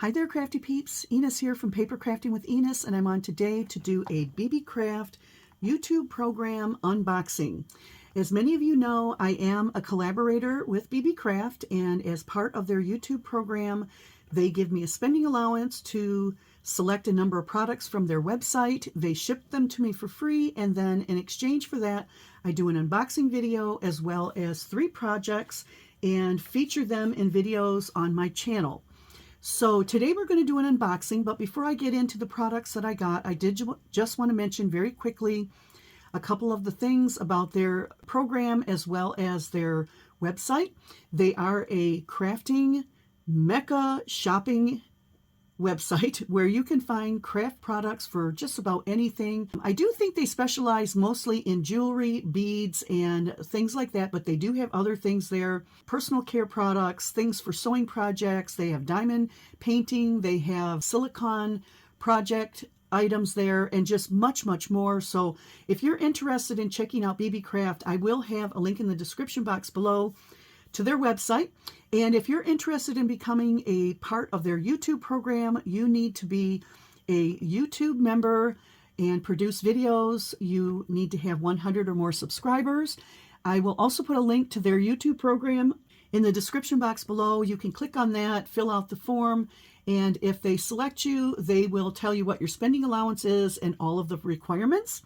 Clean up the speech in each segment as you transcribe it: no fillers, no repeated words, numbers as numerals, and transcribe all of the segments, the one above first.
Hi there, crafty peeps. Enis here from Papercrafting with Enis, and I'm on today to do a Beebeecraft YouTube program unboxing. As many of you know, I am a collaborator with Beebeecraft, and as part of their YouTube program, they give me a spending allowance to select a number of products from their website. They ship them to me for free, and then in exchange for that, I do an unboxing video as well as 3 projects and feature them in videos on my channel. So today we're going to do an unboxing, but before I get into the products that I got, I did just want to mention very quickly a couple of the things about their program as well as their website. They are a crafting mecca shopping website where you can find craft products for just about anything. I do think they specialize mostly in jewelry, beads, and things like that, but they do have other things there. Personal care products, things for sewing projects. They have diamond painting. They have silicone project items there, and just much more. So if you're interested in checking out Beebeecraft, I will have a link in the description box below to their website. And if you're interested in becoming a part of their YouTube program, you need to be a YouTube member and produce videos. You need to have 100 or more subscribers. I will also put a link to their YouTube program in the description box below. You can click on that, fill out the form, and if they select you, they will tell you what your spending allowance is and all of the requirements.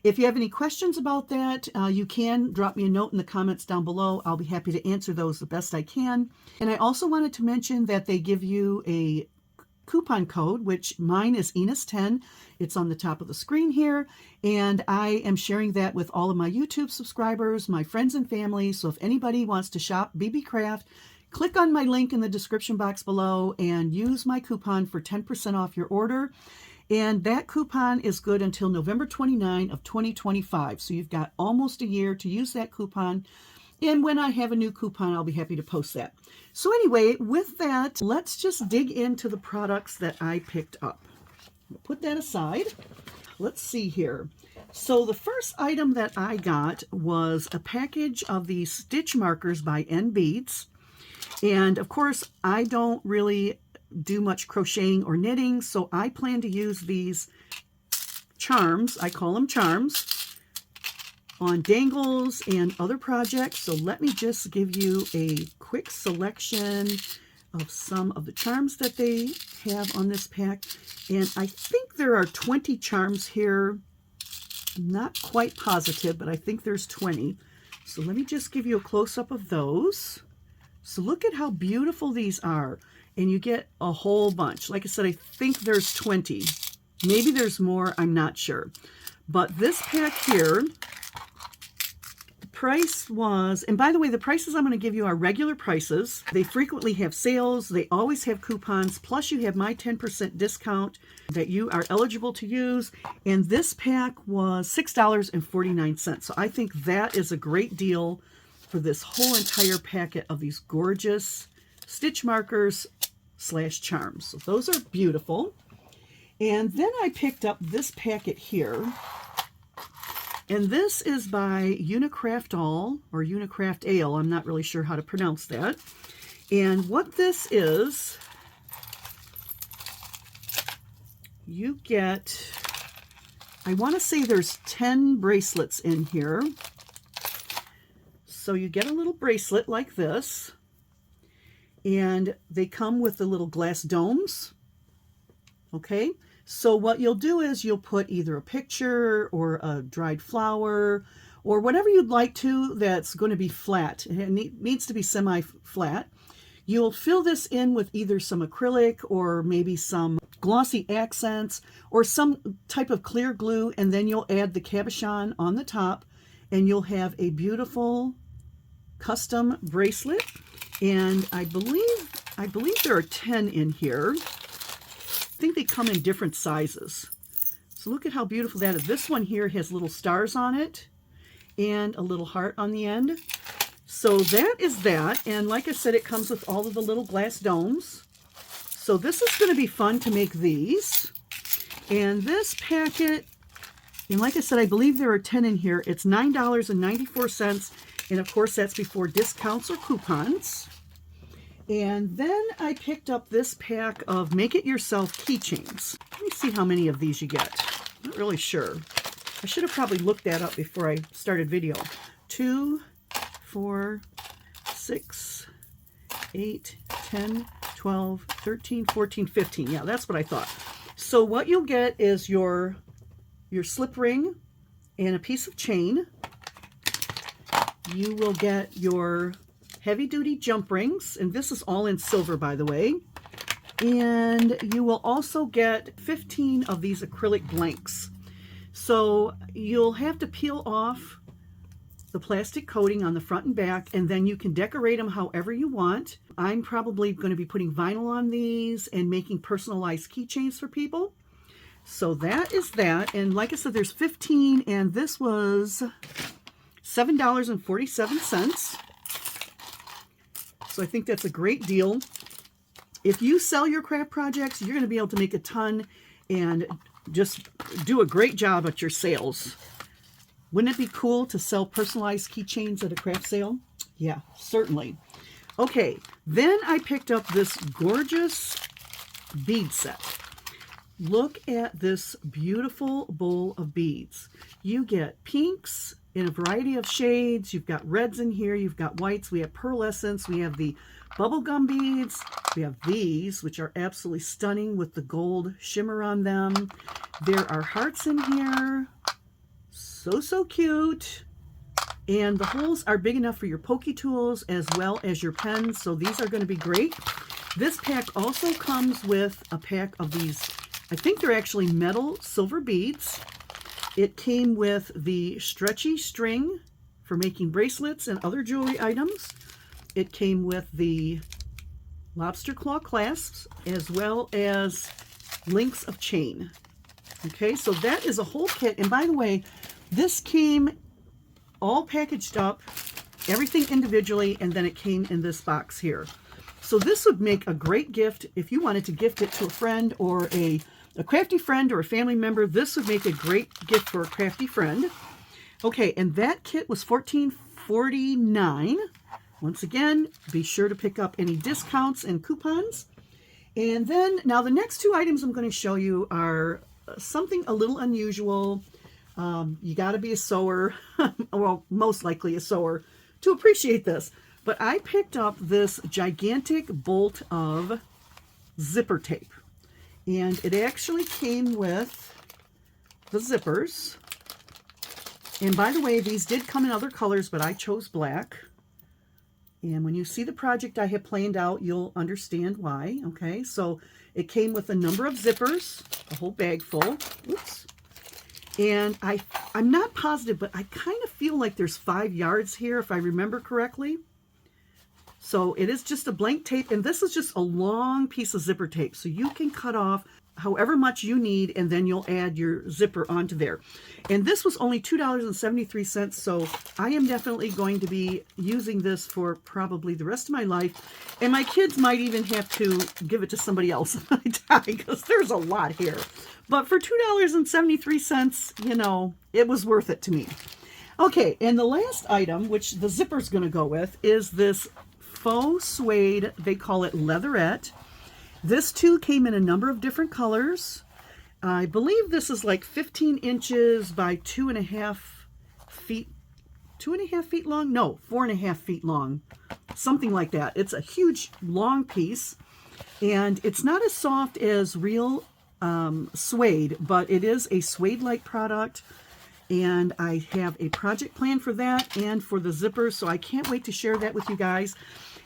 If you have any questions about that, you can drop me a note in the comments down below. I'll be happy to answer those the best I can. And I also wanted to mention that they give you a coupon code, which mine is Enis10. It's on the top of the screen here. And I am sharing that with all of my YouTube subscribers, my friends and family. So if anybody wants to shop Beebeecraft, click on my link in the description box below and use my coupon for 10% off your order. And that coupon is good until November 29 of 2025. So you've got almost a year to use that coupon. And when I have a new coupon, I'll be happy to post that. So anyway, with that, let's just dig into the products that I picked up. Put that aside. Let's see here. So the first item that I got was a package of these stitch markers by NBEADS. And of course, I don't really do much crocheting or knitting, so I plan to use these charms, I call them charms, on dangles and other projects. So let me just give you a quick selection of some of the charms that they have on this pack. And I think there are 20 charms here. I'm not quite positive, but I think there's 20. So let me just give you a close-up of those. So look at how beautiful these are. And you get a whole bunch. Like I said, I think there's 20. Maybe there's more, I'm not sure. But this pack here, the price was, and by the way, the prices I'm going to give you are regular prices. They frequently have sales. They always have coupons. Plus you have my 10% discount that you are eligible to use. And this pack was $6.49. So I think that is a great deal for this whole entire packet of these gorgeous stitch markers / charms. So those are beautiful. And then I picked up this packet here. And this is by Unicraft All, or Unicraft Ale. I'm not really sure how to pronounce that. And what this is, you get, I want to say there's 10 bracelets in here. So you get a little bracelet like this. And they come with the little glass domes. Okay, so what you'll do is you'll put either a picture or a dried flower or whatever you'd like to that's going to be flat. It needs to be semi-flat. You'll fill this in with either some acrylic or maybe some glossy accents or some type of clear glue, and then you'll add the cabochon on the top, and you'll have a beautiful custom bracelet. And I believe there are 10 in here. I think they come in different sizes. So look at how beautiful that is. This one here has little stars on it and a little heart on the end. So that is that. And like I said, it comes with all of the little glass domes. So this is going to be fun to make these. And this packet, and like I said, I believe there are 10 in here. It's $9.94. And of course, that's before discounts or coupons. And then I picked up this pack of make-it-yourself keychains. Let me see how many of these you get. Not really sure. I should have probably looked that up before I started video. 2, 4, 6, 8, 10, 12, 13, 14, 15. Yeah, that's what I thought. So what you'll get is your slip ring and a piece of chain. You will get your heavy-duty jump rings, and this is all in silver, by the way. And you will also get 15 of these acrylic blanks. So you'll have to peel off the plastic coating on the front and back, and then you can decorate them however you want. I'm probably going to be putting vinyl on these and making personalized keychains for people. So that is that. And like I said, there's 15, and this was $7.47. So I think that's a great deal. If you sell your craft projects, you're going to be able to make a ton and just do a great job at your sales. Wouldn't it be cool to sell personalized keychains at a craft sale? Yeah, certainly. Okay, then I picked up this gorgeous bead set. Look at this beautiful bowl of beads. You get pinks in a variety of shades. You've got reds in here. You've got whites. We have pearlescence. We have the bubblegum beads. We have these, which are absolutely stunning with the gold shimmer on them. There are hearts in here. So cute. And the holes are big enough for your pokey tools as well as your pens. So these are going to be great. This pack also comes with a pack of these, I think they're actually metal silver beads. It came with the stretchy string for making bracelets and other jewelry items. It came with the lobster claw clasps as well as links of chain. Okay, so that is a whole kit. And by the way, this came all packaged up, everything individually, and then it came in this box here. So this would make a great gift if you wanted to gift it to a friend or a crafty friend or a family member. This would make a great gift for a crafty friend. Okay, and that kit was $14.49. Once again, be sure to pick up any discounts and coupons. And then, now the next two items I'm going to show you are something a little unusual. You got to be a sewer, well, most likely a sewer, to appreciate this. But I picked up this gigantic bolt of zipper tape. And it actually came with the zippers. And by the way, these did come in other colors, but I chose black. And when you see the project I have planned out, you'll understand why. Okay, so it came with a number of zippers, a whole bag full. Oops. And I'm not positive, but I kind of feel like there's 5 yards here, if I remember correctly. So it is just a blank tape, and this is just a long piece of zipper tape. So you can cut off however much you need, and then you'll add your zipper onto there. And this was only $2.73, so I am definitely going to be using this for probably the rest of my life. And my kids might even have to give it to somebody else when I die, because there's a lot here. But for $2.73, you know, it was worth it to me. Okay, and the last item, which the zipper's going to go with, is this faux suede. They call it Leatherette. This too came in a number of different colors. I believe this is like 15 inches by 2.5 feet. 2.5 feet long? No, 4.5 feet long. Something like that. It's a huge, long piece. And it's not as soft as real suede, but it is a suede-like product. And I have a project plan for that and for the zippers, so I can't wait to share that with you guys.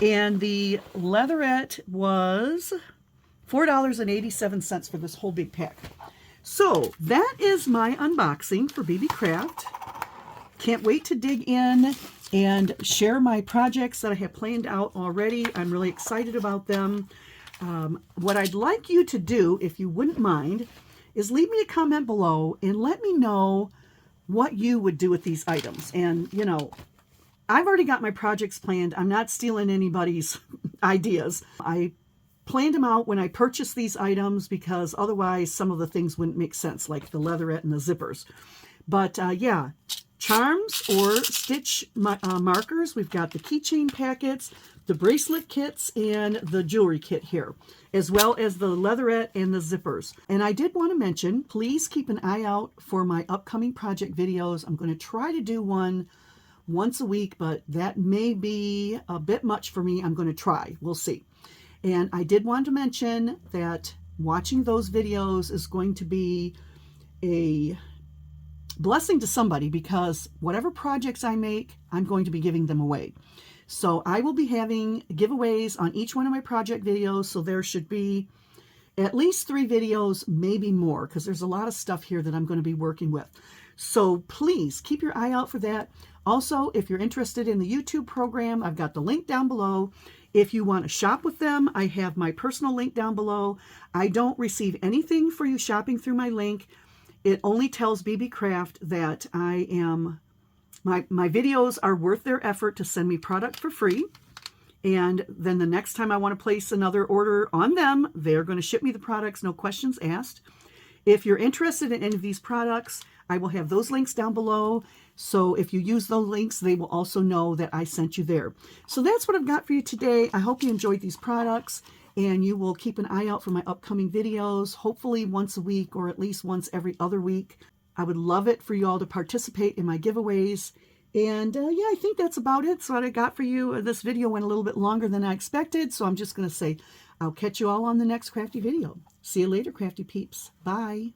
And the Leatherette was $4.87 for this whole big pack. So that is my unboxing for Beebeecraft. Can't wait to dig in and share my projects that I have planned out already. I'm really excited about them. What I'd like you to do, if you wouldn't mind, is leave me a comment below and let me know what you would do with these items. And, you know, I've already got my projects planned. I'm not stealing anybody's ideas. I planned them out when I purchased these items because otherwise some of the things wouldn't make sense, like the leatherette and the zippers. But yeah, charms or stitch markers. We've got the keychain packets, the bracelet kits and the jewelry kit here, as well as the leatherette and the zippers. And I did want to mention, please keep an eye out for my upcoming project videos. I'm going to try to do one once a week, but that may be a bit much for me. I'm going to try. We'll see. And I did want to mention that watching those videos is going to be a blessing to somebody, because whatever projects I make, I'm going to be giving them away. So I will be having giveaways on each one of my project videos. So there should be at least 3 videos, maybe more, because there's a lot of stuff here that I'm going to be working with. So please keep your eye out for that. Also, if you're interested in the YouTube program, I've got the link down below. If you want to shop with them, I have my personal link down below. I don't receive anything for you shopping through my link. It only tells Beebeecraft that I am, my videos are worth their effort to send me product for free. And then the next time I want to place another order on them, they're going to ship me the products, no questions asked. If you're interested in any of these products, I will have those links down below. So if you use those links, they will also know that I sent you there. So that's what I've got for you today. I hope you enjoyed these products, and you will keep an eye out for my upcoming videos, hopefully once a week or at least once every other week. I would love it for you all to participate in my giveaways. And yeah, I think that's about it. So what I got for you, this video went a little bit longer than I expected. So I'm just going to say, I'll catch you all on the next crafty video. See you later, crafty peeps. Bye.